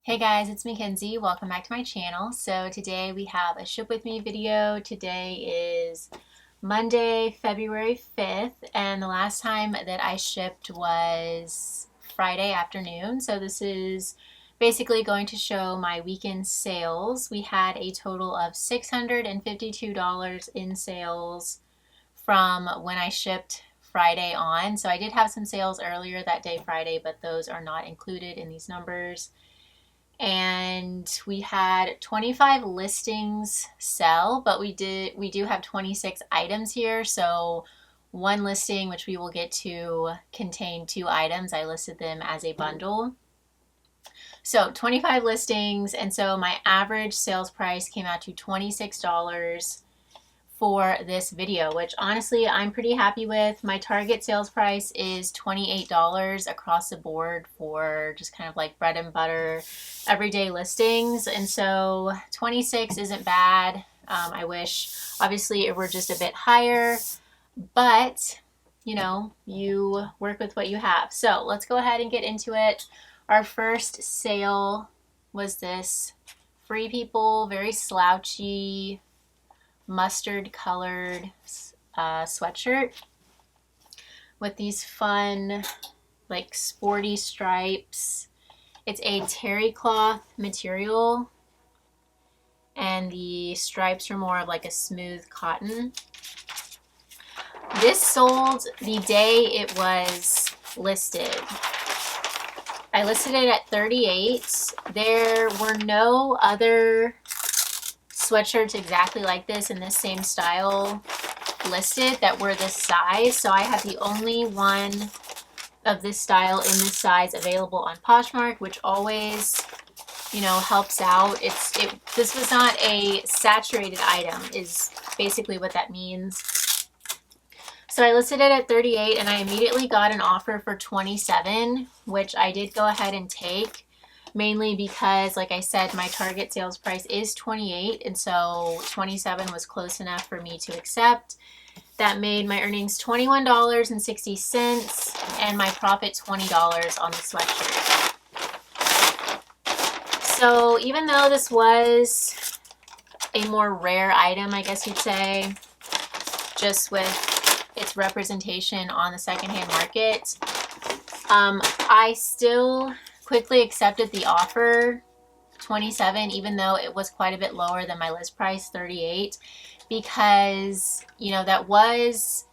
Hey guys, it's Mackenzie. Welcome back to my channel. So today we have a ship with me video. Today is Monday, February 5th, and the last time that I shipped was Friday afternoon. So this is basically going to show my weekend sales. We had a total of $652 in sales from when I shipped Friday on. So I did have some sales earlier that day, Friday, but those are not included in these numbers. And we had 25 listings sell, but we do have 26 items here. So one listing, which we will get to, contained 2 items. I listed them as a bundle. So 25 listings, and so my average sales price came out to $26 for this video, which honestly I'm pretty happy with. My target sales price is $28 across the board for just kind of like bread and butter everyday listings, and so 26 isn't bad. I wish obviously it were just a bit higher, but you know, you work with what you have. So let's go ahead and get into it. Our first sale was this Free People very slouchy mustard colored sweatshirt with these fun like sporty stripes. It's a terry cloth material and the stripes are more of like a smooth cotton. This sold the day it was listed. I listed it at 38. There were no other sweatshirts exactly like this in this same style listed that were this size, so I have the only one of this style in this size available on Poshmark, which always, you know, helps out. This was not a saturated item is basically what that means. So I listed it at 38 and I immediately got an offer for 27, which I did go ahead and take, mainly because, like I said, my target sales price is 28, and so 27 was close enough for me to accept. That made my earnings $21.60 and my profit $20 on the sweatshirt. So even though this was a more rare item, I guess you'd say, just with its representation on the secondhand market, I still quickly accepted the offer, 27, even though it was quite a bit lower than my list price, 38, because, you know, that was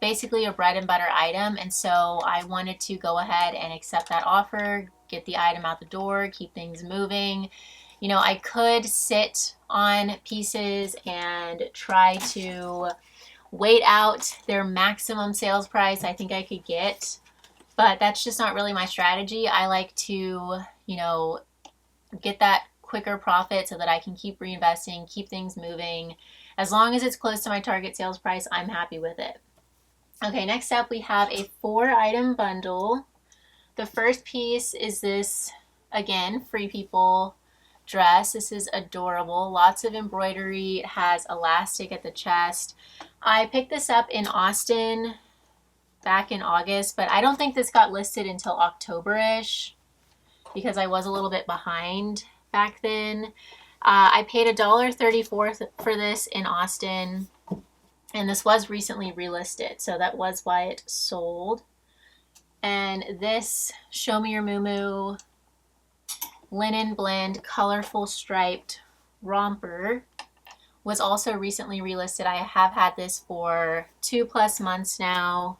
basically a bread and butter item, and so I wanted to go ahead and accept that offer, get the item out the door, keep things moving. You know, I could sit on pieces and try to wait out their maximum sales price I think I could get, but that's just not really my strategy. I like to, you know, get that quicker profit so that I can keep reinvesting, keep things moving. As long as it's close to my target sales price, I'm happy with it. Okay, next up we have a 4-item bundle. The first piece is this, again, Free People dress. This is adorable. Lots of embroidery. It has elastic at the chest. I picked this up in Austin back in August, but I don't think this got listed until October-ish because I was a little bit behind back then. I paid $1.34 for this in Austin, and this was recently relisted, so that was why it sold. And this Show Me Your Moo linen blend colorful striped romper was also recently relisted. I have had this for 2+ months now.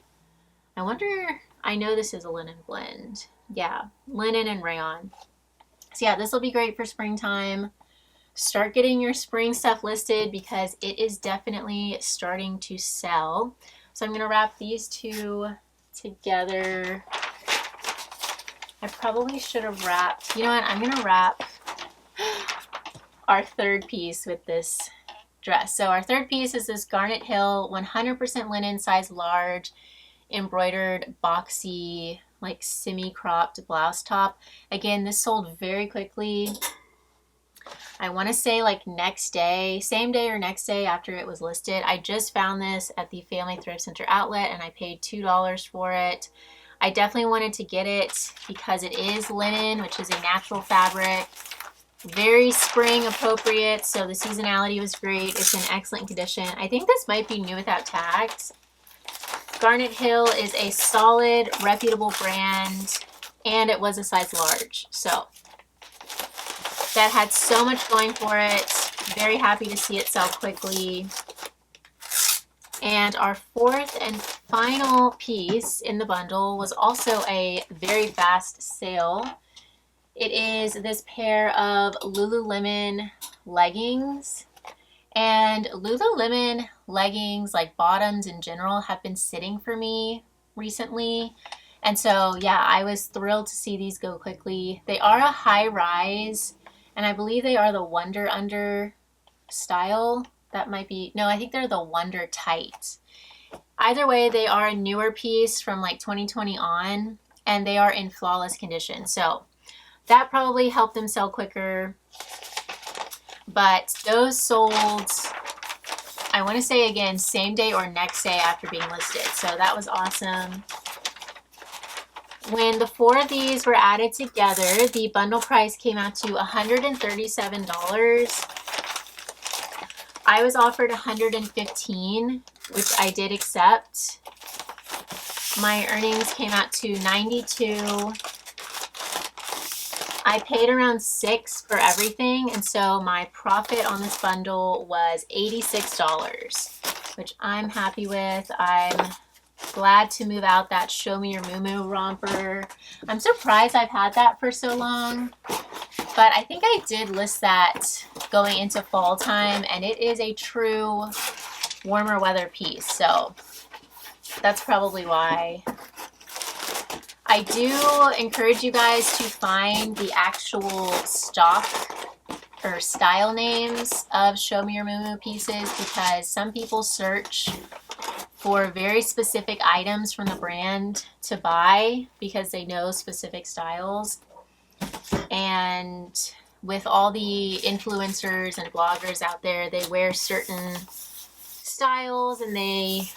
I wonder, I know this is a linen blend. Yeah, linen and rayon. So yeah, this will be great for springtime. Start getting your spring stuff listed because it is definitely starting to sell. So I'm gonna wrap these two together. I probably should have wrapped, you know what, I'm gonna wrap our third piece with this dress. So our third piece is this Garnet Hill 100% linen, size large, embroidered boxy like semi-cropped blouse top. Again, this sold very quickly. I want to say like next day, same day or next day after it was listed. I just found this at the Family Thrift Center outlet and I paid $2 for it. I definitely wanted to get it because it is linen, which is a natural fabric. Very spring appropriate, so the seasonality was great. It's in excellent condition. I think this might be new without tags. Garnet Hill is a solid, reputable brand, and it was a size large. So that had so much going for it. Very happy to see it sell quickly. And our fourth and final piece in the bundle was also a very fast sale. It is this pair of Lululemon leggings. And Lululemon leggings, like bottoms in general, have been sitting for me recently. And so, yeah, I was thrilled to see these go quickly. They are a high rise, and I believe they are the Wonder Under style. That might be, no, I think they're the Wonder Tight. Either way, they are a newer piece from like 2020 on, and they are in flawless condition. So that probably helped them sell quicker. But those sold, I want to say again, same day or next day after being listed. So that was awesome. When the four of these were added together, the bundle price came out to $137. I was offered $115, which I did accept. My earnings came out to $92. I paid around $6 for everything, and so my profit on this bundle was $86, which I'm happy with. I'm glad to move out that Show Me Your Moo romper. I'm surprised I've had that for so long, but I think I did list that going into fall time, and it is a true warmer weather piece, so that's probably why. I do encourage you guys to find the actual stock or style names of Show Me Your Moo pieces, because some people search for very specific items from the brand to buy because they know specific styles. And with all the influencers and bloggers out there, they wear certain styles, and they,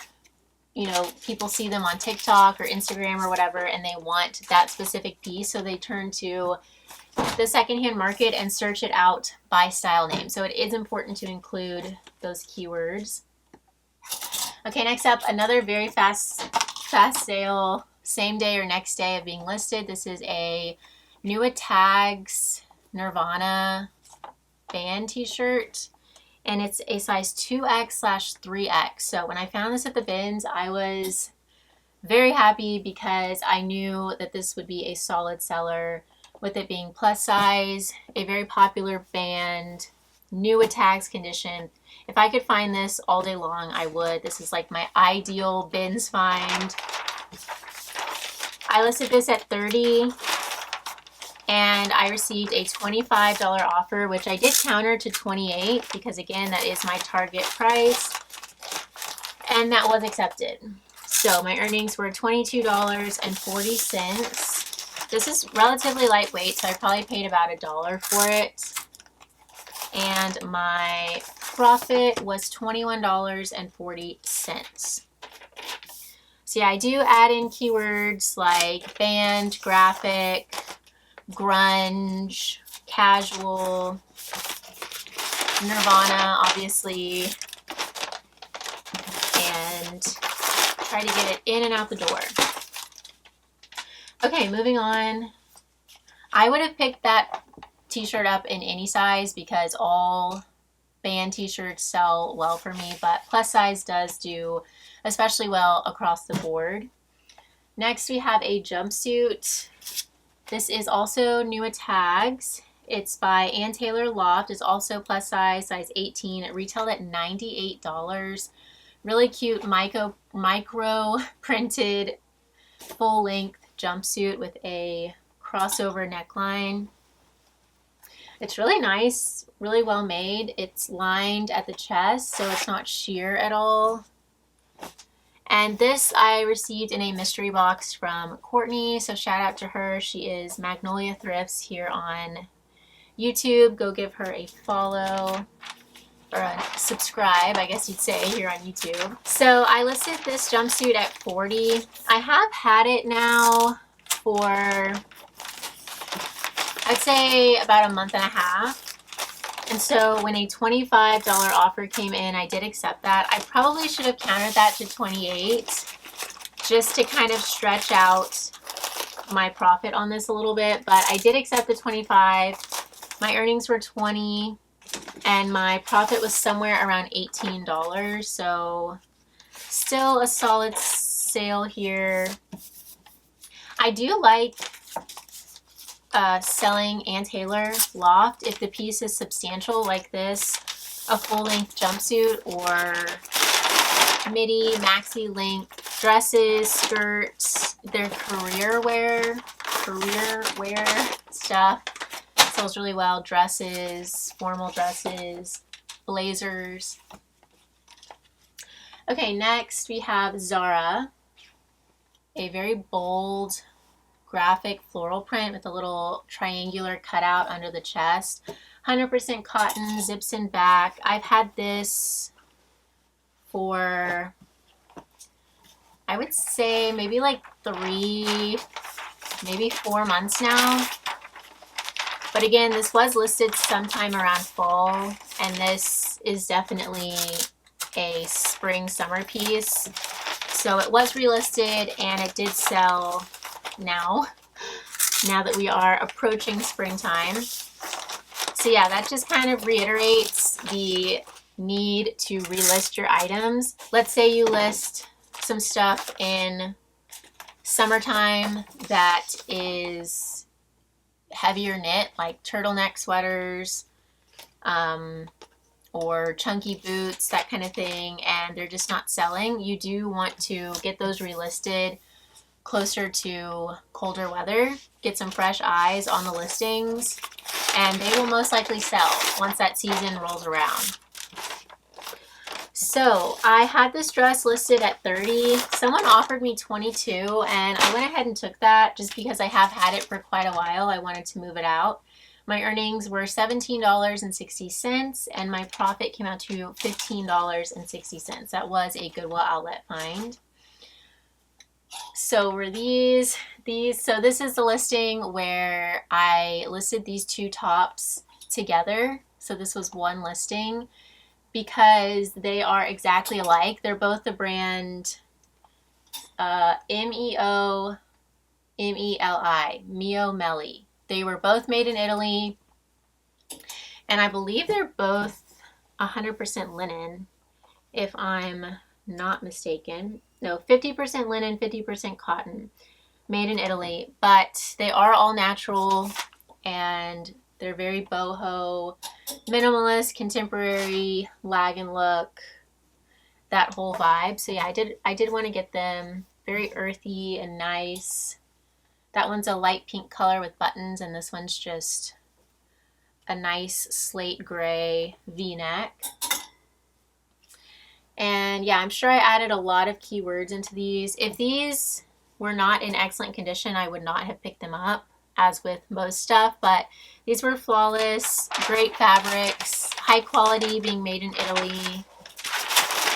you know, people see them on TikTok or Instagram or whatever, and they want that specific piece, so they turn to the secondhand market and search it out by style name. So it is important to include those keywords. Okay, next up, another very fast sale, same day or next day of being listed. This is a New at Tags Nirvana band t-shirt, and it's a size 2X/3X. So when I found this at the bins, I was very happy because I knew that this would be a solid seller, with it being plus size, a very popular band, new at tags condition. If I could find this all day long, I would. This is like my ideal bins find. I listed this at $30, and I received a $25 offer, which I did counter to $28 because, again, that is my target price, and that was accepted. So my earnings were $22.40. This is relatively lightweight, so I probably paid about $1 for it. And my profit was $21.40. So yeah, I do add in keywords like band, graphic, grunge, casual, Nirvana, obviously, and try to get it in and out the door. Okay, moving on. I would have picked that t-shirt up in any size because all band t-shirts sell well for me, but plus size does do especially well across the board. Next, we have a jumpsuit. This is also new at Tags. It's by Ann Taylor Loft. It's also plus size, size 18. It retailed at $98. Really cute micro printed full length jumpsuit with a crossover neckline. It's really nice, really well made. It's lined at the chest, so it's not sheer at all. And this I received in a mystery box from Courtney, so shout out to her. She is Magnolia Thrifts here on YouTube. Go give her a follow. or subscribe, I guess you'd say, here on YouTube. So I listed this jumpsuit at $40. I have had it now for, I'd say, about a month and a half. And so when a $25 offer came in, I did accept that. I probably should have countered that to $28 just to kind of stretch out my profit on this a little bit, but I did accept the $25. My earnings were $20 and my profit was somewhere around $18. So still a solid sale here. I do like selling Ann Taylor loft if the piece is substantial like this, a full-length jumpsuit or midi, maxi length dresses, skirts, their career wear stuff sells really well. Dresses, formal dresses, blazers. Okay, next we have Zara, a very bold graphic floral print with a little triangular cutout under the chest. 100% cotton, zips in back. I've had this for, I would say, maybe like 3, maybe 4 months now. But again, this was listed sometime around fall, and this is definitely a spring summer piece. So it was relisted and it did sell now that we are approaching springtime. So yeah, that just kind of reiterates the need to relist your items. Let's say you list some stuff in summertime that is heavier knit, like turtleneck sweaters, or chunky boots, that kind of thing, and they're just not selling. You do want to get those relisted closer to colder weather, get some fresh eyes on the listings, and they will most likely sell once that season rolls around. So I had this dress listed at $30. Someone offered me $22, and I went ahead and took that just because I have had it for quite a while. I wanted to move it out. My earnings were $17.60, and my profit came out to $15.60. That was a Goodwill outlet find. So were these, so this is the listing where I listed these two tops together. So this was one listing because they are exactly alike. They're both the brand Meo Melli. They were both made in Italy, and I believe they're both 100% linen, if I'm not mistaken. No, 50% linen, 50% cotton, made in Italy, but they are all natural and they're very boho, minimalist, contemporary, lagging look, that whole vibe. So yeah, I did want to get them. Very earthy and nice. That one's a light pink color with buttons, and this one's just a nice slate gray V-neck. And yeah, I'm sure I added a lot of keywords into these. If these were not in excellent condition, I would not have picked them up, as with most stuff, but these were flawless, great fabrics, high quality, being made in Italy,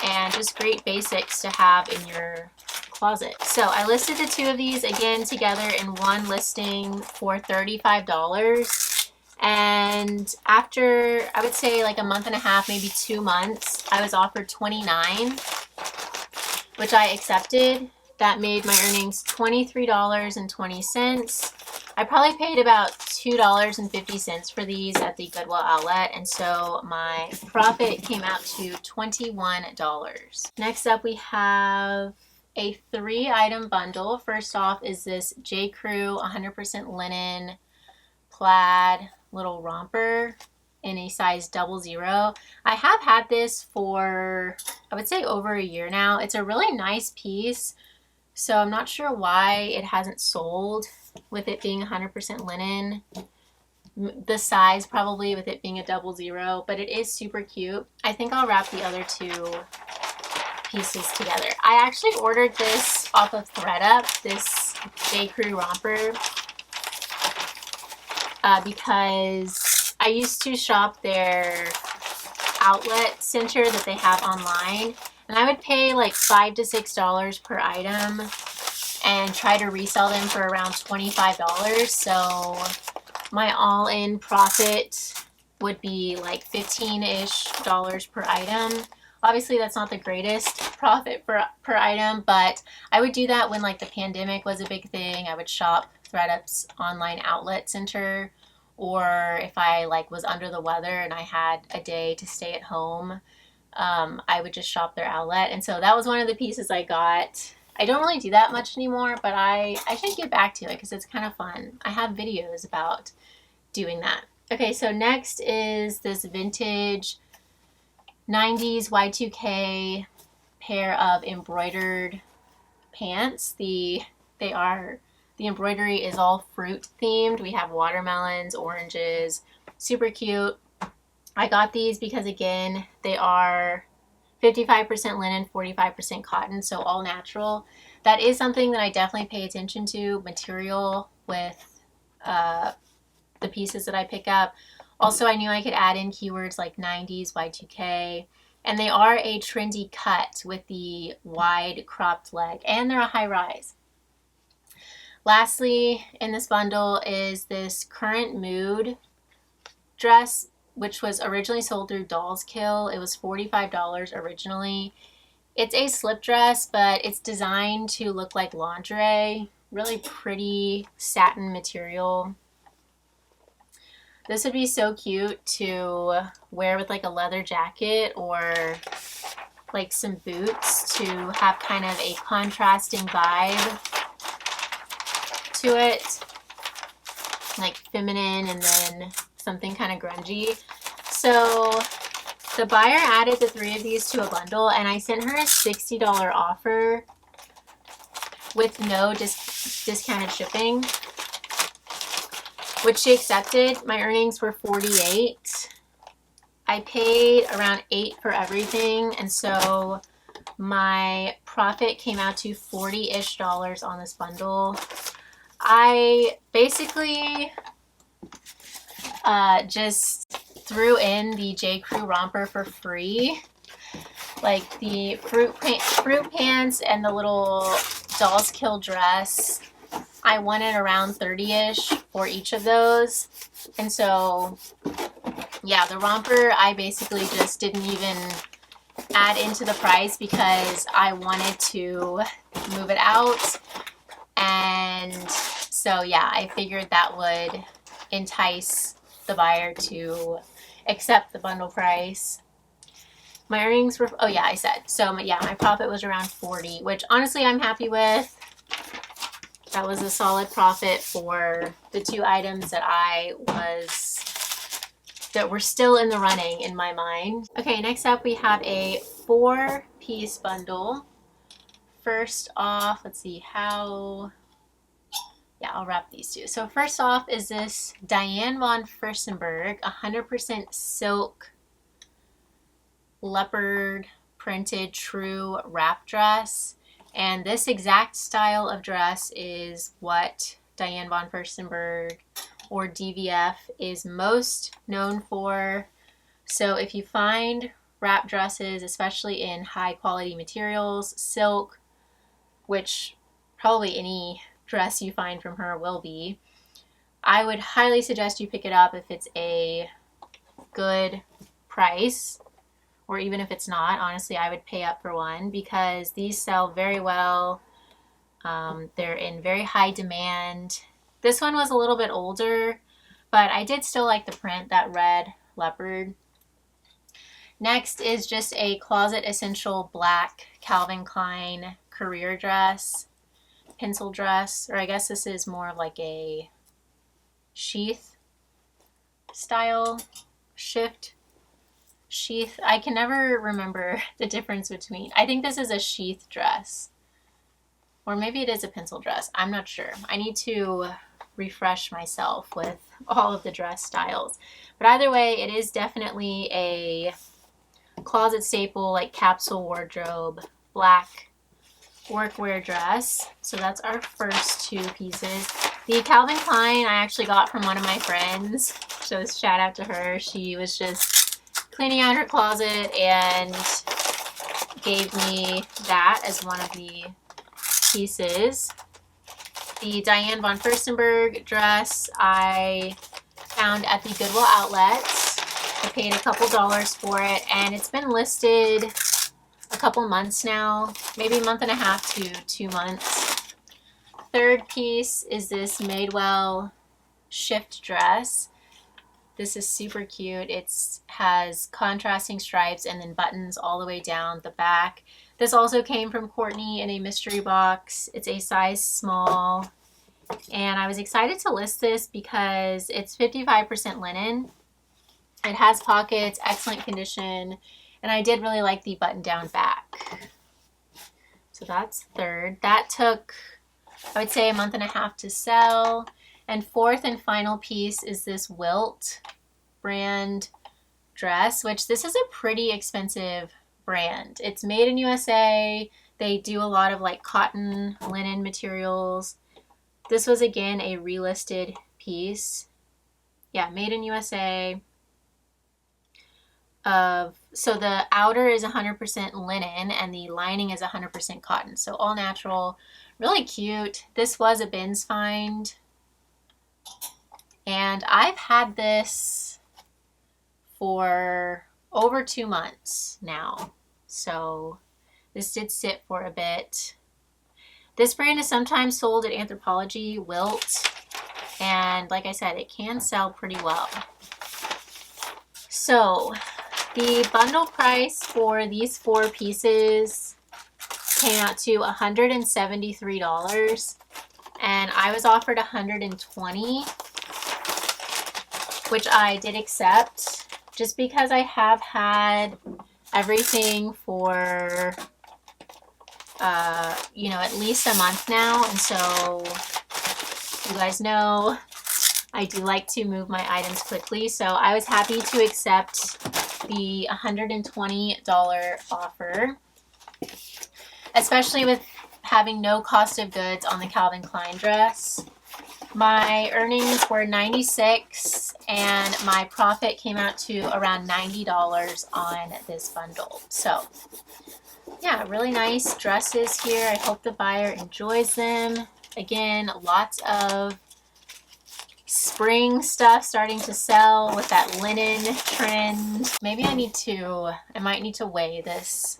and just great basics to have in your closet. So I listed the two of these again together in one listing for $35. And after, I would say like a month and a half, maybe 2 months, I was offered $29, which I accepted. That made my earnings $23.20. I probably paid about $2.50 for these at the Goodwill outlet, and so my profit came out to $21. Next up, we have a 3-item bundle. First off is this J. Crew 100% linen plaid little romper in a size 00. I have had this for, I would say, over a year now. It's a really nice piece, so I'm not sure why it hasn't sold with it being 100% linen. The size probably with it being a 00, but it is super cute. I think I'll wrap the other two pieces together. I actually ordered this off of ThreadUp, this J. Crew romper, because I used to shop there. outlet center that they have online, and I would pay like $5 to $6 per item and try to resell them for around $25. So my all-in profit would be like $15-ish per item. Obviously that's not the greatest profit per item, but I would do that when like the pandemic was a big thing. I would shop ThredUp's online outlet center, or if I like was under the weather and I had a day to stay at home, I would just shop their outlet. And so that was one of the pieces I got. I don't really do that much anymore, but I should get back to it because it's kind of fun. I have videos about doing that. Okay, so next is this vintage 90s Y2K pair of embroidered pants. The embroidery is all fruit themed. We have watermelons, oranges, super cute. I got these because again, they are 55% linen, 45% cotton, so all natural. That is something that I definitely pay attention to, material with the pieces that I pick up. Also, I knew I could add in keywords like 90s, Y2K, and they are a trendy cut with the wide cropped leg, and they're a high rise. Lastly, in this bundle is this Current Mood dress, which was originally sold through Doll's Kill. It was $45 originally. It's a slip dress, but it's designed to look like lingerie. Really pretty satin material. This would be so cute to wear with like a leather jacket or like some boots to have kind of a contrasting vibe to it. Like feminine and then something kind of grungy. So the buyer added the 3 of these to a bundle, and I sent her a $60 offer with no discounted shipping, which she accepted. My earnings were $48. I paid around $8 for everything, and so my profit came out to $40-ish on this bundle. I basically just threw in the J. Crew romper for free, like the fruit pants and the little Doll's Kill dress. I wanted around 30-ish for each of those. And so, yeah, the romper I basically just didn't even add into the price because I wanted to move it out. And so, yeah, I figured that would entice the buyer to accept the bundle price. My earnings were, oh yeah, I said. So, yeah, my profit was around 40, which honestly I'm happy with. That was a solid profit for the 2 items that that were still in the running in my mind. Okay, next up we have a 4-piece bundle. First off, let's see how, yeah, I'll wrap these 2. So first off is this Diane von Furstenberg 100% silk leopard printed true wrap dress. And this exact style of dress is what Diane von Furstenberg, or DVF, is most known for. So if you find wrap dresses, especially in high quality materials, silk, which probably any dress you find from her will be, I would highly suggest you pick it up if it's a good price. Or even if it's not, honestly, I would pay up for one because these sell very well. They're in very high demand. This one was a little bit older, but I did still like the print, that red leopard. Next is just a Closet Essential black Calvin Klein career dress, pencil dress, or I guess this is more of like a sheath style, sheath. I can never remember the difference between. I think this is a sheath dress, or maybe it is a pencil dress. I'm not sure. I need to refresh myself with all of the dress styles. But either way, it is definitely a closet staple, like capsule wardrobe, black workwear dress. So that's our first 2 pieces. The Calvin Klein I actually got from one of my friends. So shout out to her. She was just cleaning out her closet and gave me that as one of the pieces. The Diane von Furstenberg dress I found at the Goodwill outlet. I paid a couple dollars for it, and it's been listed a couple months now, maybe a month and a half to 2 months. Third piece is this Madewell shift dress. This is super cute. It has contrasting stripes and then buttons all the way down the back. This also came from Courtney in a mystery box. It's a size small, and I was excited to list this because it's 55% linen. It has pockets, excellent condition, and I did really like the button down back. So that's third. That took, I would say, a month and a half to sell. And fourth and final piece is this Wilt brand dress, which this is a pretty expensive brand. It's made in USA. They do a lot of like cotton, linen materials. This was again a relisted piece. Yeah, made in USA. So the outer is 100% linen and the lining is 100% cotton. So all natural, really cute. This was a bins find. And I've had this for over 2 months now. So this did sit for a bit. This brand is sometimes sold at Anthropologie, Wilt, and like I said, it can sell pretty well. So the bundle price for these 4 pieces came out to $173, and I was offered $120, which I did accept just because I have had everything for you know, at least a month now, and so you guys know I do like to move my items quickly, so I was happy to accept the $120 offer, especially with having no cost of goods on the Calvin Klein dress. My earnings were $96 and my profit came out to around $90 on this bundle. So yeah, really nice dresses here. I hope the buyer enjoys them. Again, lots of spring stuff starting to sell with that linen trend. Maybe I might need to weigh this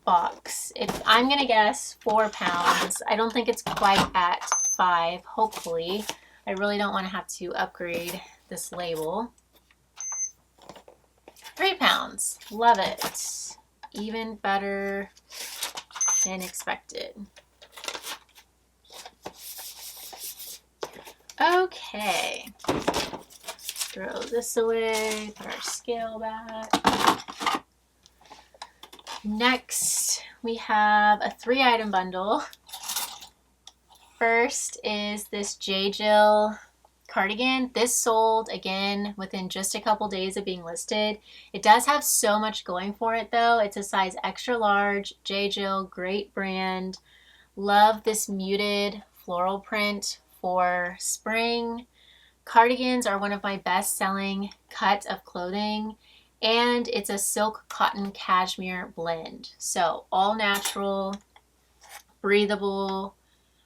box. I'm gonna guess 4 pounds. I don't think it's quite at 5, hopefully. I really don't want to have to upgrade this label. 3 pounds. Love it. Even better than expected. Okay. Throw this away. Put our scale back. Next, we have a 3-item bundle. First is this J. Jill cardigan. This sold again within just a couple days of being listed. It does have so much going for it though. It's a size extra large. J. Jill, great brand. Love this muted floral print for spring. Cardigans are one of my best selling cuts of clothing, and it's a silk cotton cashmere blend. So all natural, breathable,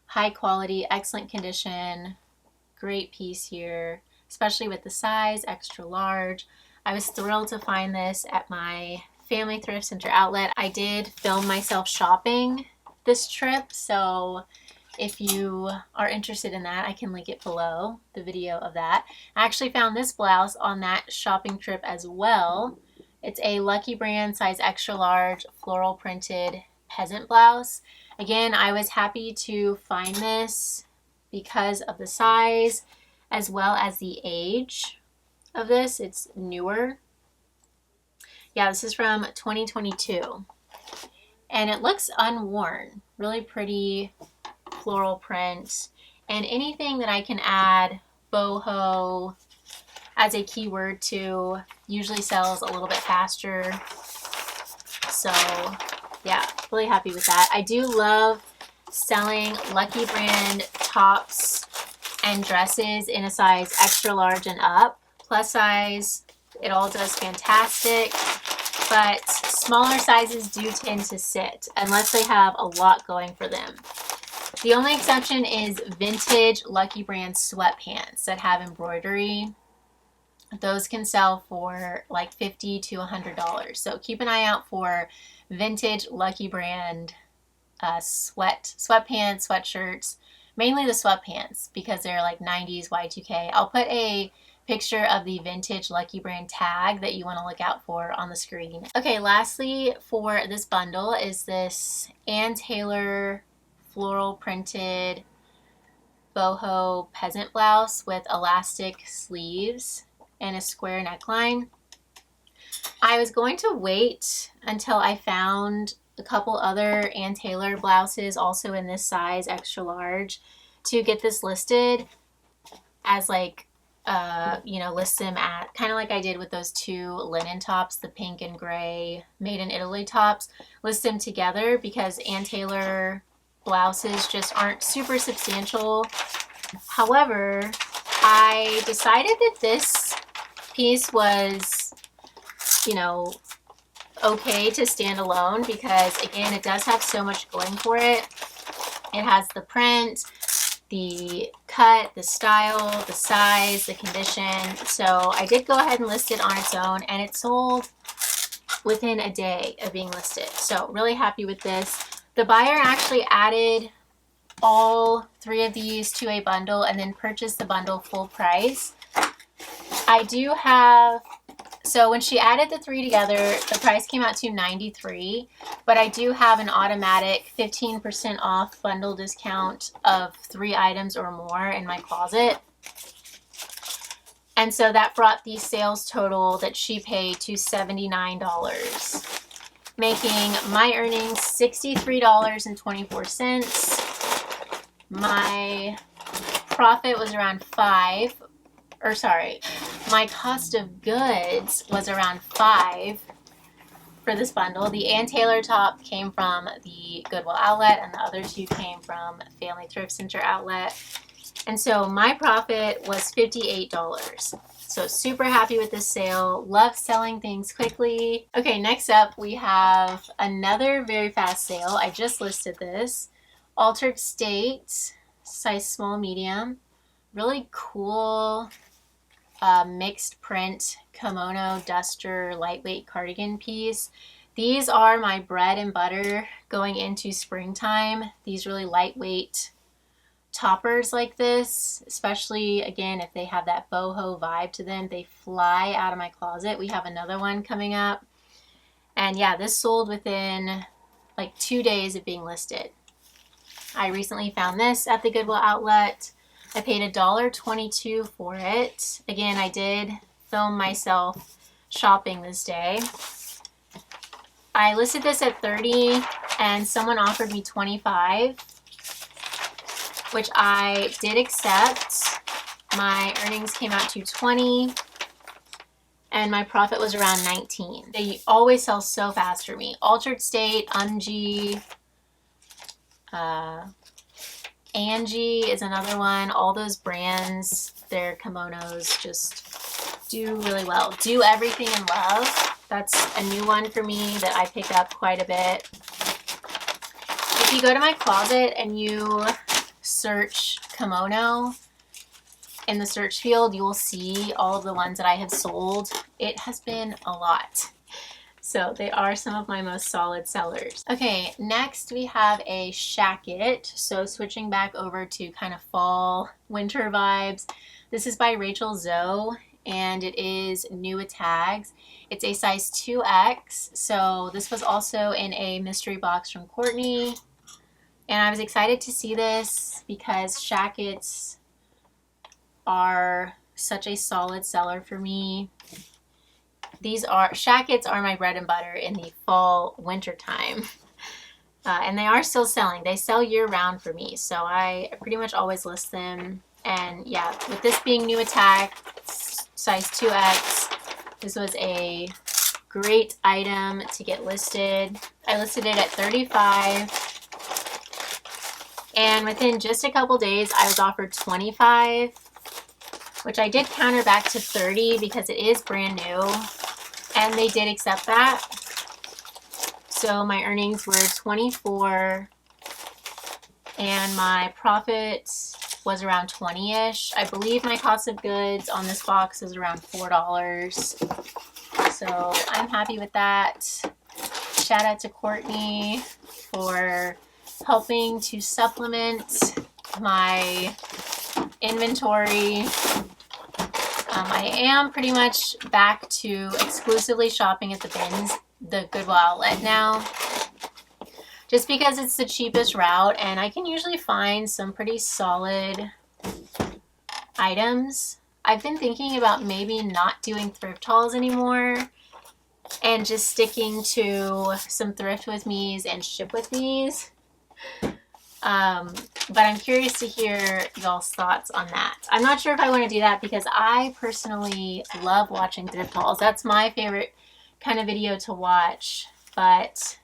high quality, excellent condition. Great piece here, especially with the size, extra large. I was thrilled to find this at my family thrift center outlet. I did film myself shopping this trip, so if you are interested in that, I can link it below, the video of that. I actually found this blouse on that shopping trip as well. It's a Lucky Brand size extra large floral printed peasant blouse. Again, I was happy to find this because of the size as well as the age of this. It's newer. Yeah, this is from 2022 and it looks unworn. Really pretty floral print, and anything that I can add boho as a keyword to usually sells a little bit faster. So yeah, really happy with that. I do love selling Lucky Brand tops and dresses in a size extra large and up. Plus size It all does fantastic, but smaller sizes do tend to sit unless they have a lot going for them. The only exception is vintage Lucky Brand sweatpants that have embroidery. Those can sell for like $50 to $100. So keep an eye out for vintage Lucky Brand sweatpants, sweatshirts, mainly the sweatpants because they're like 90s Y2K. I'll put a picture of the vintage Lucky Brand tag that you want to look out for on the screen. Okay, lastly for this bundle is this Ann Taylor floral printed boho peasant blouse with elastic sleeves and a square neckline. I was going to wait until I found a couple other Ann Taylor blouses also in this size, extra large, to get this listed as like you know, list them at kind of like I did with those two linen tops, the pink and gray made in Italy tops, list them together because Ann Taylor blouses just aren't super substantial. However, I decided that this piece was, you know, okay to stand alone because again, it does have so much going for it. It has the print, the cut, the style, the size, the condition. So I did go ahead and list it on its own, and it sold within a day of being listed. So really happy with this. The buyer actually added all three of these to a bundle and then purchased the bundle full price. I do have, so when she added the three together, the price came out to $93, but I do have an automatic 15% off bundle discount of 3 items or more in my closet. And so that brought the sales total that she paid to $79, making my earnings $63.24. My profit was around my cost of goods was around $5 for this bundle. The Ann Taylor top came from the Goodwill outlet and the other two came from Family Thrift Center outlet. And so my profit was $58. So super happy with this sale. Love selling things quickly. Okay, next up we have another very fast sale. I just listed this. Altered State, size small, medium. Really cool mixed print kimono duster lightweight cardigan piece. These are my bread and butter going into springtime. These really lightweight toppers like this, especially again if they have that boho vibe to them, they fly out of my closet. We have another one coming up, and yeah, this sold within like 2 days of being listed. I recently found this at the Goodwill outlet. I paid $1.22 for it. Again, I did film myself shopping this day. I listed this at $30 and someone offered me $25, which I did accept. My earnings came out to $20 and my profit was around $19. They always sell so fast for me. Altered State, Unji, Angie is another one. All those brands, their kimonos just do really well. Do Everything in Love. That's a new one for me that I pick up quite a bit. If you go to my closet and you search kimono in the search field, you will see all of the ones that I have sold. It has been a lot. So they are some of my most solid sellers. Okay, next we have a shacket. So switching back over to kind of fall, winter vibes. This is by Rachel Zoe and it is new with tags. It's a size 2X. So this was also in a mystery box from Courtney. And I was excited to see this because shackets are such a solid seller for me. Shackets are my bread and butter in the fall winter time. And they are still selling. They sell year round for me. So I pretty much always list them. And yeah, with this being new attack, size 2X, this was a great item to get listed. I listed it at $35. And within just a couple days, I was offered $25, which I did counter back to 30 because it is brand new, and they did accept that. So my earnings were 24 and my profit was around 20-ish. I believe my cost of goods on this box is around $4. So I'm happy with that. Shout out to Courtney for helping to supplement my inventory. I am pretty much back to exclusively shopping at the Goodwill outlet now, just because it's the cheapest route and I can usually find some pretty solid items. I've been thinking about maybe not doing thrift hauls anymore and just sticking to some thrift with me's and ship with me's. But I'm curious to hear y'all's thoughts on that. I'm not sure if I want to do that because I personally love watching thrift hauls. That's my favorite kind of video to watch, but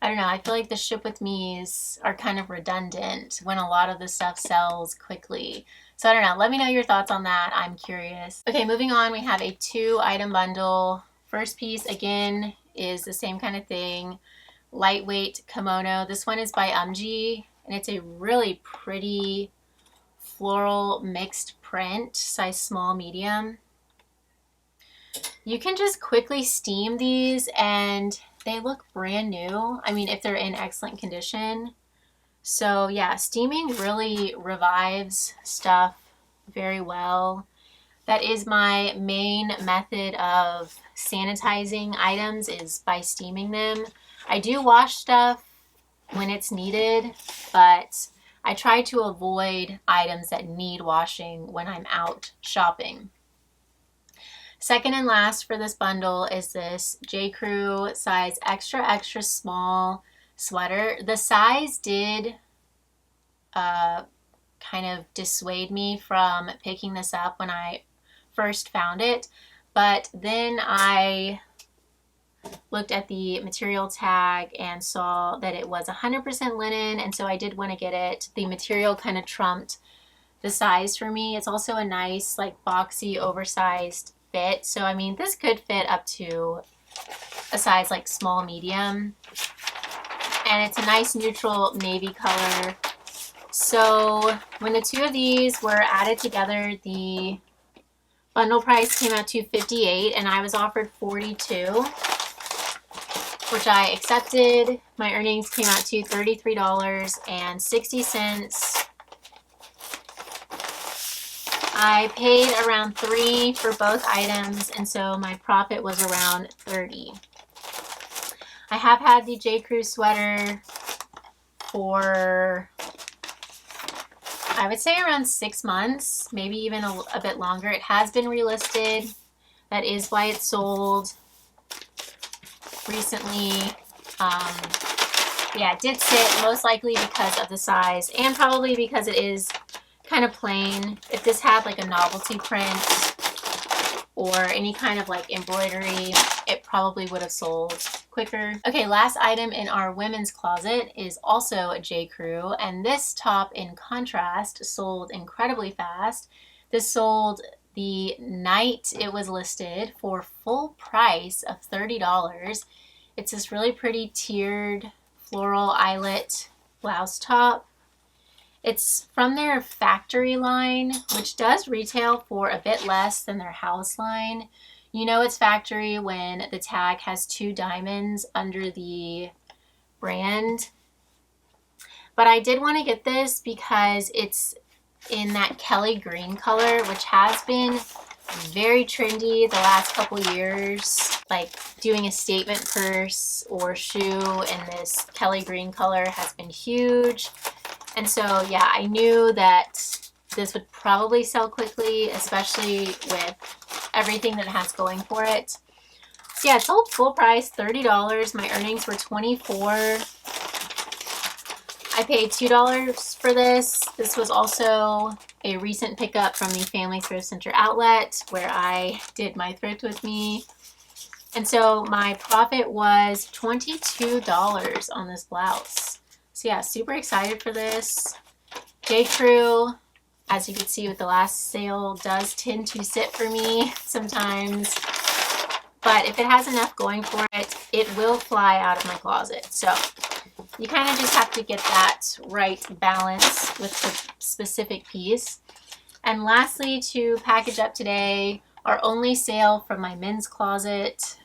I don't know. I feel like the ship with me's are kind of redundant when a lot of the stuff sells quickly. So I don't know. Let me know your thoughts on that. I'm curious. Okay, moving on. We have a 2-item bundle. First piece, again, is the same kind of thing. Lightweight kimono. This one is by UMG, and it's a really pretty floral mixed print, size small, medium. You can just quickly steam these and they look brand new. I mean, if they're in excellent condition. So yeah, steaming really revives stuff very well. That is my main method of sanitizing items, is by steaming them. I do wash stuff when it's needed, but I try to avoid items that need washing when I'm out shopping. Second and last for this bundle is this J. Crew size extra extra small sweater. The size did kind of dissuade me from picking this up when I first found it, but then I looked at the material tag and saw that it was 100% linen, and so I did want to get it. The material kind of trumped the size for me. It's also a nice, like, boxy, oversized fit. So I mean, this could fit up to a size like small, medium, and it's a nice neutral navy color. So when the two of these were added together, the bundle price came out to $58 and I was offered $42, which I accepted. My earnings came out to $33.60. I paid around $3 for both items, and so my profit was around $30. I have had the J. Crew sweater for, I would say, around 6 months, maybe even a bit longer. It has been relisted. That is why it sold recently. Yeah, it did sit, most likely because of the size and probably because it is kind of plain. If this had like a novelty print or any kind of like embroidery, it probably would have sold quicker. Okay, last item in our women's closet is also a J. Crew, and this top, in contrast, sold incredibly fast. This sold the night it was listed for full price of $30. It's this really pretty tiered floral eyelet blouse top. It's from their factory line, which does retail for a bit less than their house line. You know it's factory when the tag has 2 diamonds under the brand. But I did want to get this because it's in that Kelly green color, which has been very trendy the last couple years. Like doing a statement purse or shoe in this Kelly green color has been huge. And so, yeah, I knew that this would probably sell quickly, especially with everything that it has going for it. So yeah, it sold full price, $30. My earnings were $24. I paid $2 for this. This was also a recent pickup from the Family Thrift Center outlet where I did my thrift with me. And so my profit was $22 on this blouse. So yeah, super excited for this. J. Crew, As you can see with the last sale, does tend to sit for me sometimes. But if it has enough going for it, it will fly out of my closet. So you kind of just have to get that right balance with the specific piece. And lastly, to package up today, our only sale from my men's closet.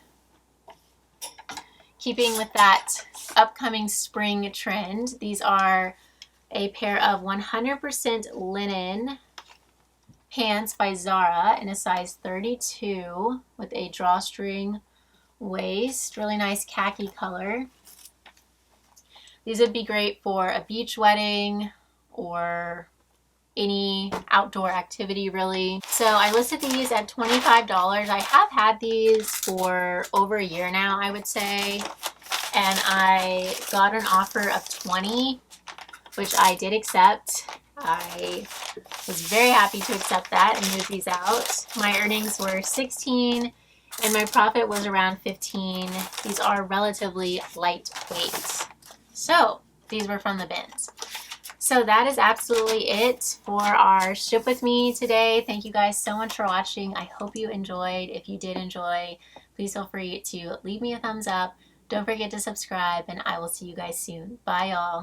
Keeping with that upcoming spring trend, these are a pair of 100% linen pants by Zara in a size 32 with a drawstring waist. Really nice khaki color. These would be great for a beach wedding or any outdoor activity, really. So I listed these at $25. I have had these for over a year now, I would say, and I got an offer of $20, which I did accept. I was very happy to accept that and move these out. My earnings were $16 and my profit was around $15. These are relatively lightweight. So these were from the bins. So that is absolutely it for our ship with me today. Thank you guys so much for watching. I hope you enjoyed. If you did enjoy, please feel free to leave me a thumbs up. Don't forget to subscribe, and I will see you guys soon. Bye, y'all.